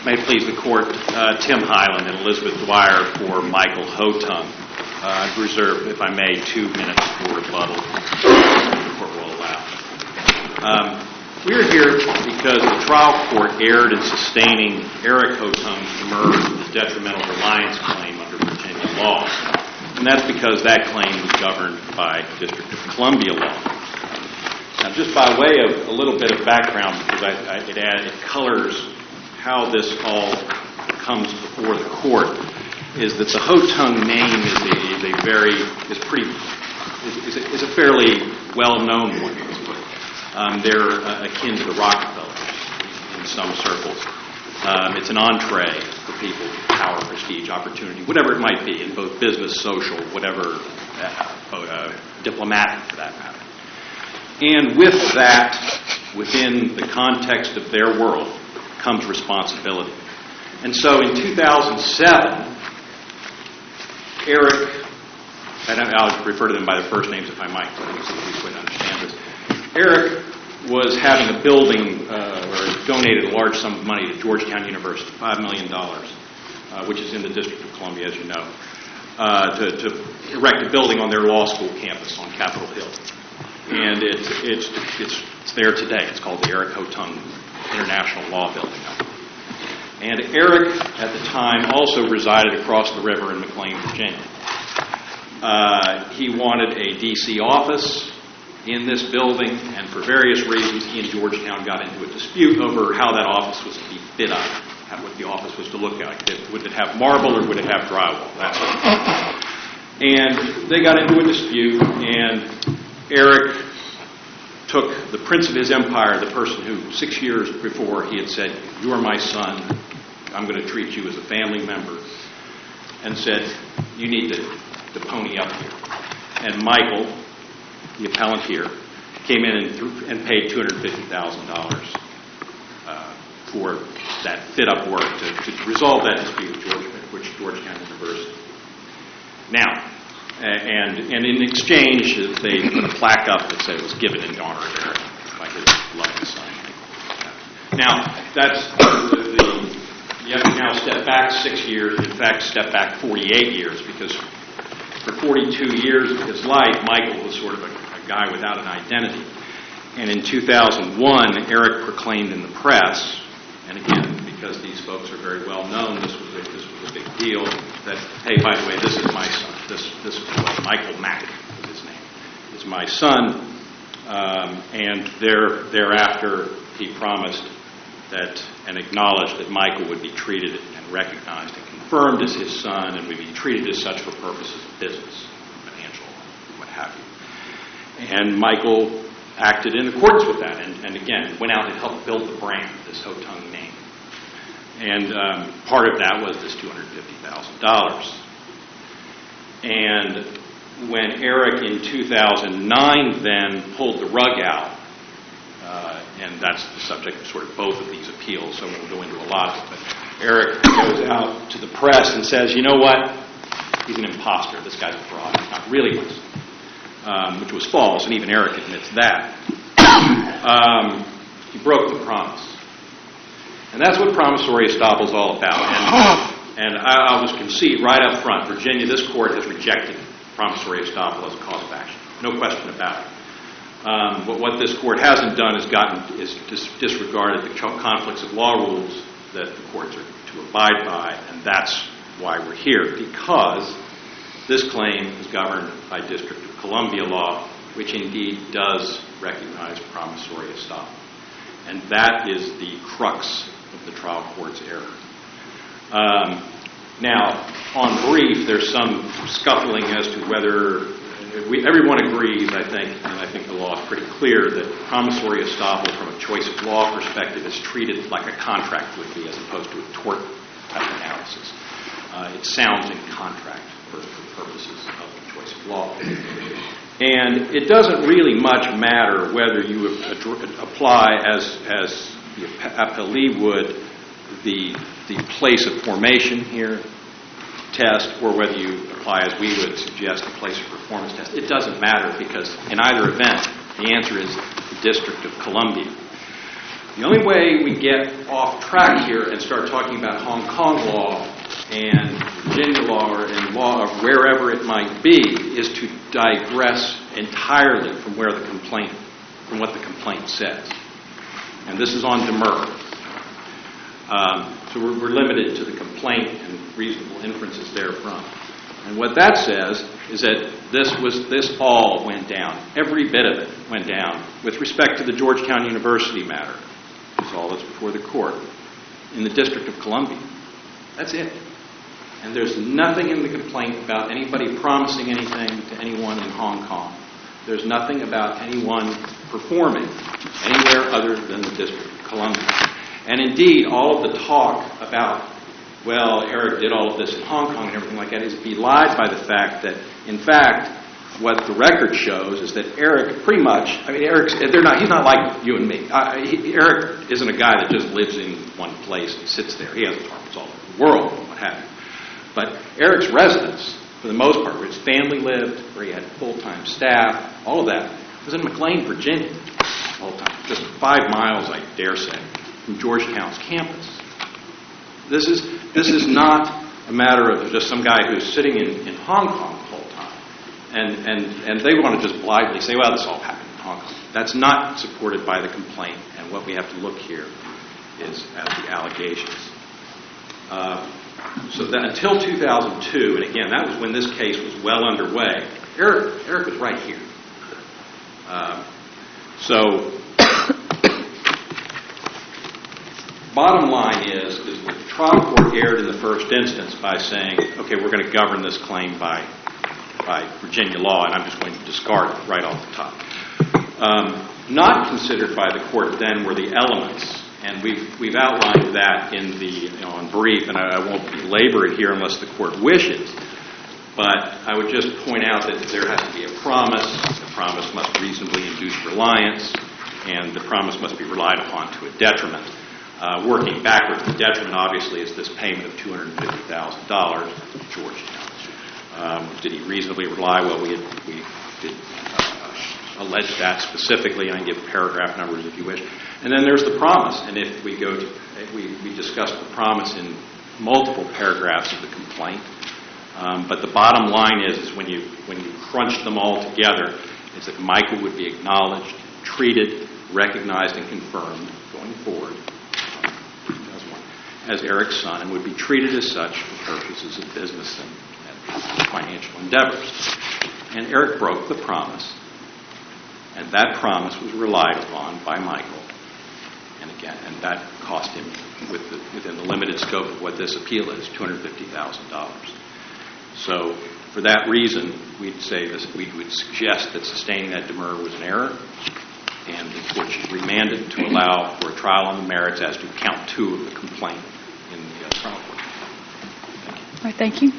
May it please the Court, Tim Highland and Elizabeth Dwyer for Michael Hotung. I've reserved, if I may, 2 minutes for rebuttal, the Court will allow. We are here because the trial court erred in sustaining Eric Hotung's emerged with detrimental reliance claim under Virginia law. And that's because that claim was governed by District of Columbia law. Now, just by way of a little bit of background, because it colors how this all comes before the court, is that the Hotung name is a fairly well-known one. They're akin to the Rockefellers in some circles. It's an entree for people, power, prestige, opportunity, whatever it might be, in both business, social, whatever, diplomatic for that matter. And with that, within the context of their world, comes responsibility. And so in 2007, Eric, and I'll refer to them by their first names if I might, so it's the easiest way to understand this. Eric was having a building, or donated a large sum of money to Georgetown University, $5 million, which is in the District of Columbia, as you know, to erect a building on their law school campus on Capitol Hill. And it's there today. It's called the Eric Hotung International Law Building. And Eric, at the time, also resided across the river in McLean, Virginia. He wanted a D.C. office in this building, and for various reasons, he and Georgetown got into a dispute over how that office was to be fit up, what the office was to look like. Would it have marble or would it have drywall? That's what and they got into a dispute, and Eric took the prince of his empire, the person who 6 years before he had said, "You are my son, I'm going to treat you as a family member," and said, "You need to pony up here." And Michael, the appellant here, came in and paid $250,000 for that fit-up work to resolve that dispute with Georgetown University. Now, and in exchange, they put a plaque up that said it was given in honor of Eric, by his loving son. Now, you have to now step back 6 years, in fact, step back 48 years, because for 42 years of his life, Michael was sort of a guy without an identity. And in 2001, Eric proclaimed in the press, and again, because these folks are very well known, this was a big deal, that, hey, by the way, this is my son. This is Michael Mack is his name. Is my son. And thereafter, he promised that and acknowledged that Michael would be treated and recognized and confirmed as his son and would be treated as such for purposes of business, financial, what have you. And Michael acted in accordance with that and again, went out and helped build the brand, this Hotung name. And part of that was this $250,000. And when Eric in 2009 then pulled the rug out, and that's the subject of sort of both of these appeals, so I won't go into a lot of it, but Eric goes out to the press and says, "You know what? He's an imposter. This guy's a fraud. He's not really my son," which was false, and even Eric admits that. He broke the promise. And that's what promissory estoppel is all about. And I will concede right up front, Virginia, this court has rejected promissory estoppel as a cause of action. No question about it. But what this court hasn't done is disregarded the conflicts of law rules that the courts are to abide by, and that's why we're here, because this claim is governed by District of Columbia law, which indeed does recognize promissory estoppel. And that is the crux of the trial court's error. Now, on brief, there's some scuffling as to whether everyone agrees, I think, and I think the law is pretty clear, that promissory estoppel from a choice of law perspective is treated like a contract would be as opposed to a tort type analysis. It sounds in contract for purposes of the choice of law. And it doesn't really much matter whether you apply, as the appellee would, the place of formation here test, or whether you apply, as we would suggest, the place of performance test. It doesn't matter, because in either event, the answer is the District of Columbia. The only way we get off track here and start talking about Hong Kong law and Virginia law or in law of wherever it might be is to digress entirely from what the complaint says. And this is on demur. So we're limited to the complaint and reasonable inferences therefrom. And what that says is that this all went down. Every bit of it went down with respect to the Georgetown University matter. That's all that's before the court. In the District of Columbia. That's it. And there's nothing in the complaint about anybody promising anything to anyone in Hong Kong. There's nothing about anyone performing anywhere other than the District of Columbia. And indeed, all of the talk about, well, Eric did all of this in Hong Kong and everything like that is belied by the fact that, in fact, what the record shows is that Eric pretty much, he's not like you and me. Eric isn't a guy that just lives in one place and sits there. He has apartments all over the world and what have you. But Eric's residence, for the most part, where his family lived, where he had full-time staff, all of that, was in McLean, Virginia, all the time. Just 5 miles, I dare say, from Georgetown's campus. This is not a matter of just some guy who's sitting in Hong Kong the whole time. And they want to just blithely say, well, this all happened in Hong Kong. That's not supported by the complaint. And what we have to look here is at the allegations. So that until 2002, and again, that was when this case was well underway, Eric was right here. Bottom line is the trial court erred in the first instance by saying, okay, we're going to govern this claim by Virginia law, and I'm just going to discard it right off the top. Not considered by the court then were the elements, and we've outlined that in in brief, and I won't belabor it here unless the court wishes. But I would just point out that there has to be a promise. The promise must reasonably induce reliance, and the promise must be relied upon to a detriment. Working backwards, the detriment obviously is this payment of $250,000 to Georgetown. Did he reasonably rely? Well, we did allege that specifically, and I can give paragraph numbers if you wish. And then there's the promise, and if we go to, we discussed the promise in multiple paragraphs of the complaint. But the bottom line is when you crunch them all together, is that Michael would be acknowledged, treated, recognized, and confirmed going forward as Eric's son, and would be treated as such for purposes of business and financial endeavors. And Eric broke the promise, and that promise was relied upon by Michael. And again, and that cost him, within the limited scope of what this appeal is, $250,000. So, for that reason, we'd say this. We would suggest that sustaining that demur was an error, and the court should remand it to allow for a trial on the merits as to count 2 of the complaint in the trial court. All right, thank you.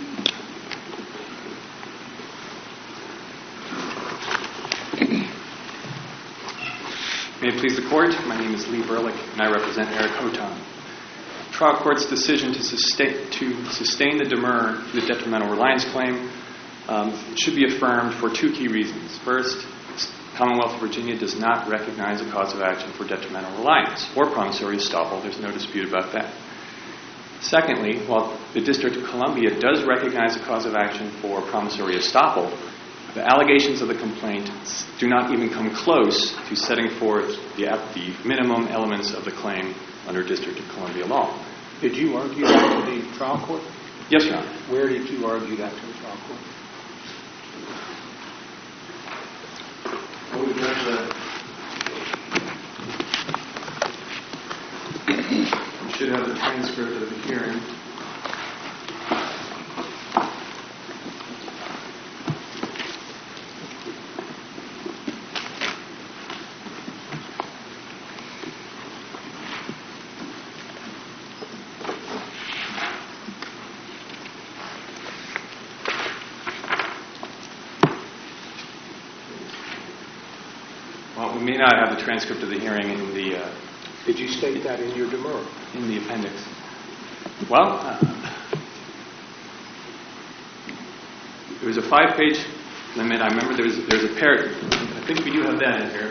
May it please the Court, my name is Lee Burlick, and I represent Eric Hotung. The trial court's decision to sustain the demur, the detrimental reliance claim, should be affirmed for 2 key reasons. First, Commonwealth of Virginia does not recognize a cause of action for detrimental reliance or promissory estoppel. There's no dispute about that. Secondly, while the District of Columbia does recognize a cause of action for promissory estoppel, the allegations of the complaint do not even come close to setting forth the minimum elements of the claim under District of Columbia law. Did you argue that to the trial court? Yes, Your Honor. Where did you argue that to the trial court? You should have the transcript of the hearing. Well, we may not have the transcript of the hearing in the... Did you state that in your demur? In the appendix. Well, there was a 5-page limit. I remember there's a paragraph. I think we do have that in here.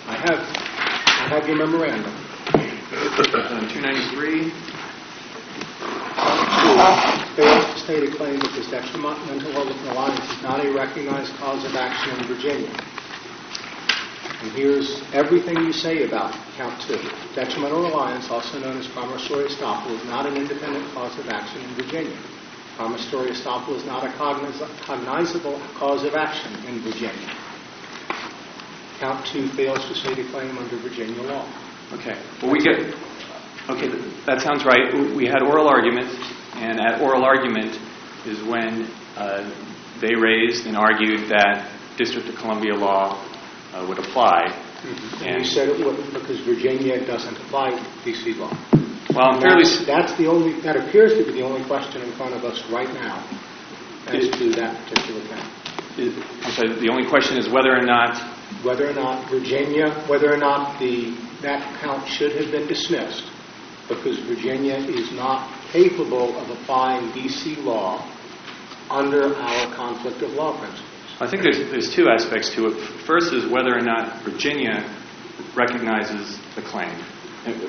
I have your memorandum. 293. Fails to state a claim because detrimental reliance is not a recognized cause of action in Virginia. And here's everything you say about count 2. Detrimental reliance, also known as promissory estoppel, is not an independent cause of action in Virginia. Promissory estoppel is not a cognizable cause of action in Virginia. Count 2 fails to state a claim under Virginia law. Okay. Well, okay, that sounds right. We had oral argument, and at oral argument is when they raised and argued that District of Columbia law would apply. Mm-hmm. And you said it wouldn't because Virginia doesn't apply D.C. law. Well, that appears to be the only question in front of us right now as to that particular count. I'm sorry, the only question is whether or not Virginia, that count should have been dismissed because Virginia is not capable of applying D.C. law under our conflict of law principles. I think there's two aspects to it. First is whether or not Virginia recognizes the claim.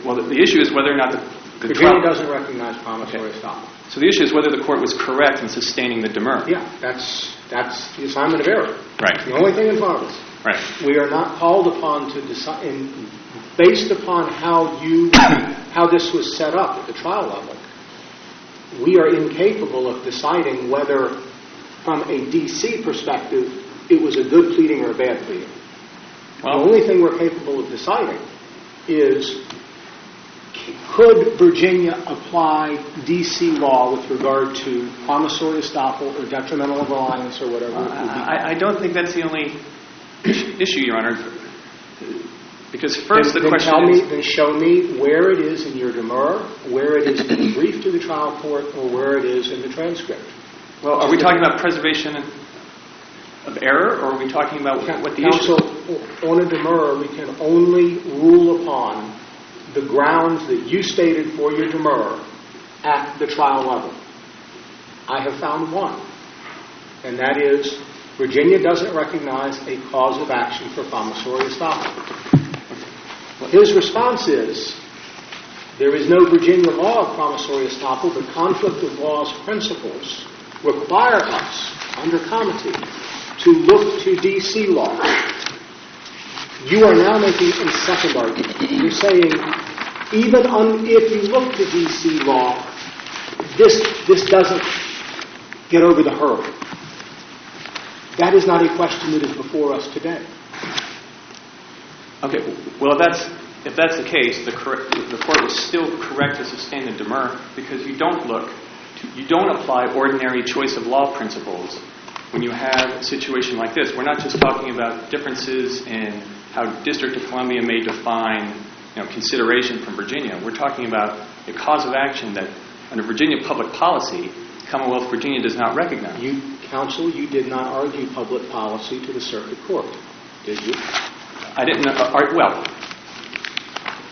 Well, the issue is whether or not the Virginia doesn't recognize promissory estoppel. So the issue is whether the court was correct in sustaining the demur. Yeah, that's the assignment of error. Right. The only thing in front of us. Right. We are not called upon to decide, based upon how this was set up at the trial level. We are incapable of deciding whether, from a D.C. perspective, it was a good pleading or a bad pleading. Well, the only thing we're capable of deciding is, could Virginia apply D.C. law with regard to promissory estoppel or detrimental reliance or whatever it would be? I don't think that's the only issue, Your Honor. Because first the question is... Then show me where it is in your demur, where it is in the brief to the trial court, or where it is in the transcript. Well, are we talking about preservation of error, or are we talking about what the Counsel, issue... on a demur, we can only rule upon the grounds that you stated for your demur at the trial level. I have found one, and that is Virginia doesn't recognize a cause of action for promissory estoppel. His response is, there is no Virginia law of promissory estoppel, but conflict of laws principles require us, under comity, to look to D.C. law. You are now making a second argument. You're saying, even if you look to D.C. law, this doesn't get over the hurdle. That is not a question that is before us today. Okay, well, if that's the case, the court was still correct to sustain the demur because you don't apply ordinary choice of law principles when you have a situation like this. We're not just talking about differences in how District of Columbia may define consideration from Virginia. We're talking about a cause of action that, under Virginia public policy, Commonwealth of Virginia does not recognize. Counsel, you did not argue public policy to the circuit court, did you? I didn't.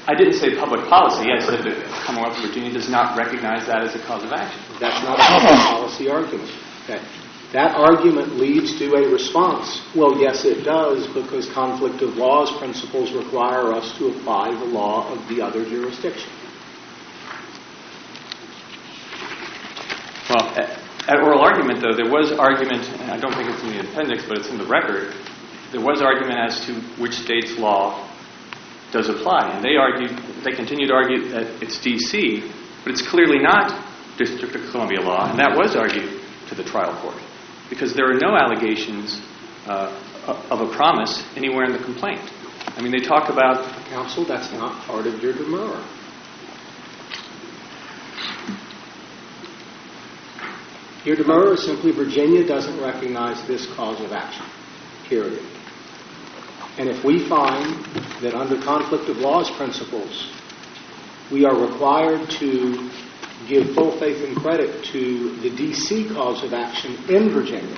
I didn't say public policy. I said that Commonwealth of Virginia does not recognize that as a cause of action. That's not a public policy argument. That argument leads to a response. Well, yes, it does, because conflict of laws principles require us to apply the law of the other jurisdiction. Well, at oral argument, though, there was argument, and I don't think it's in the appendix, but it's in the record, there was argument as to which state's law does apply. And they continued to argue that it's D.C., but it's clearly not District of Columbia law, and that was argued to the trial court, because there are no allegations of a promise anywhere in the complaint. I mean, they talk about... Counsel, that's not part of your demur. Your demur is simply Virginia doesn't recognize this cause of action, period. And if we find that under conflict of laws principles, we are required to give full faith and credit to the D.C. cause of action in Virginia,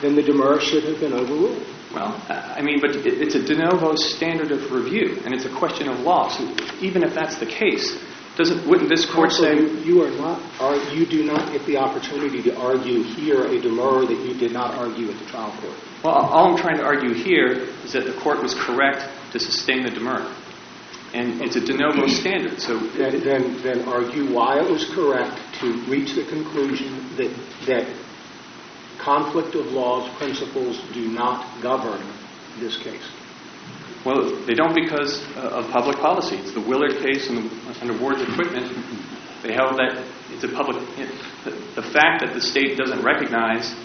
then the demur should have been overruled. Well, I mean, but it's a de novo standard of review, and it's a question of law. So even if that's the case, wouldn't this court say... You do not get the opportunity to argue here a demur that you did not argue at the trial court. Well, all I'm trying to argue here is that the court was correct to sustain the demur. And it's a de novo standard. So Then argue why it was correct to reach the conclusion that conflict of laws principles do not govern this case. Well, they don't because of public policy. It's the Willard case under Ward's equipment. They held that it's a public. The fact that the state doesn't recognize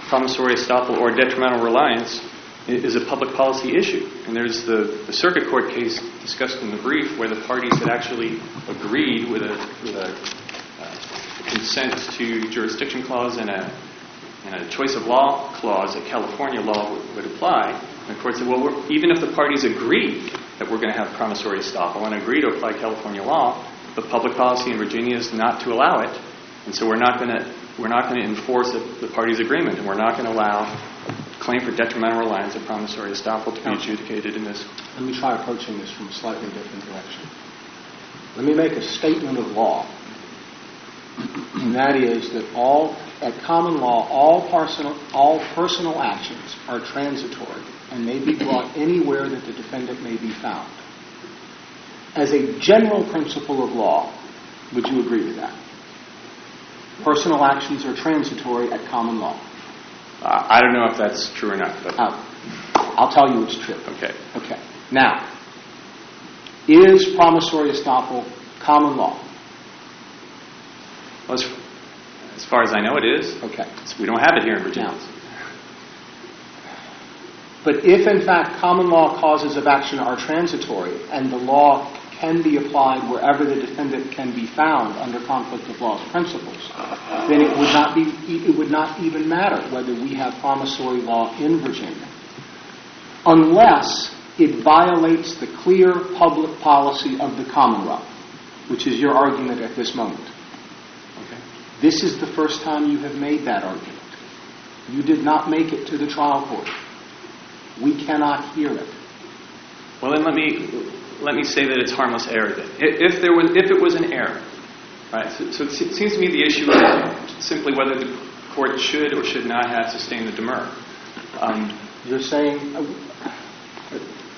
promissory estoppel or detrimental reliance is a public policy issue. And there's the circuit court case discussed in the brief where the parties had actually agreed with a consent to jurisdiction clause and a choice of law clause that California law would apply. And the court said, well, even if the parties agree that we're going to have promissory estoppel and agree to apply California law, the public policy in Virginia is not to allow it, and so we're not going to enforce the parties' agreement, and we're not going to allow a claim for detrimental reliance of promissory estoppel to be adjudicated in this. Let me try approaching this from a slightly different direction. Let me make a statement of law, and that is that at common law, all personal actions are transitory and may be brought anywhere that the defendant may be found. As a general principle of law, would you agree with that? Personal actions are transitory at common law. I don't know if that's true or not. But I'll tell you it's true. Okay. Now, is promissory estoppel common law? Well, as far as I know, it is. Okay. So we don't have it here in Virginia. Now, but if, in fact, common law causes of action are transitory and the law can be applied wherever the defendant can be found under conflict of laws principles, then it would not even matter whether we have promissory law in Virginia, unless it violates the clear public policy of the Commonwealth, which is your argument at this moment. Okay. This is the first time you have made that argument. You did not make it to the trial court. We cannot hear it. Well, then let me say that it's harmless error. Then. If it was an error, right? So it seems to me the issue is simply whether the court should or should not have sustained the demur. You're saying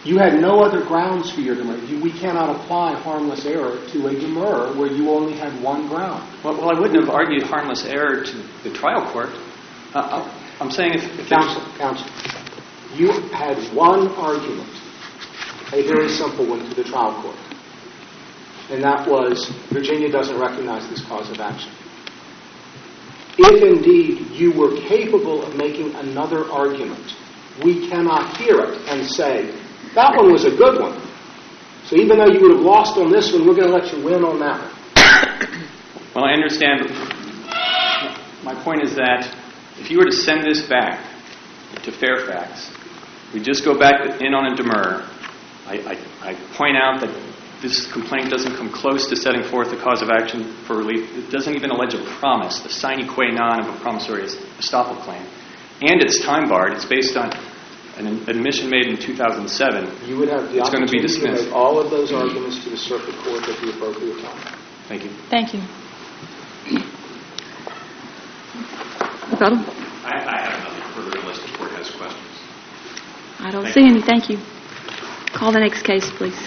you had no other grounds for your demur. We cannot apply harmless error to a demur where you only had one ground. Well, I wouldn't have argued harmless error to the trial court. I'm saying if Counsel, you had one argument, a very simple one, to the trial court, and that was Virginia doesn't recognize this cause of action. If indeed you were capable of making another argument, we cannot hear it and say, that one was a good one. So even though you would have lost on this one, we're going to let you win on that one. Well, I understand. My point is that if you were to send this back to Fairfax, we just go back in on a demur. I point out that this complaint doesn't come close to setting forth the cause of action for relief. It doesn't even allege a promise, the sine qua non of a promissory estoppel claim. And it's time barred. It's based on an admission made in 2007. You would have the it's going to be opportunity dismissed. to make all of those arguments to the circuit court at the appropriate time. Thank you. Thank you. Rebuttal? I have nothing further unless the court has questions. I don't see any. Thank you. Call the next case, please.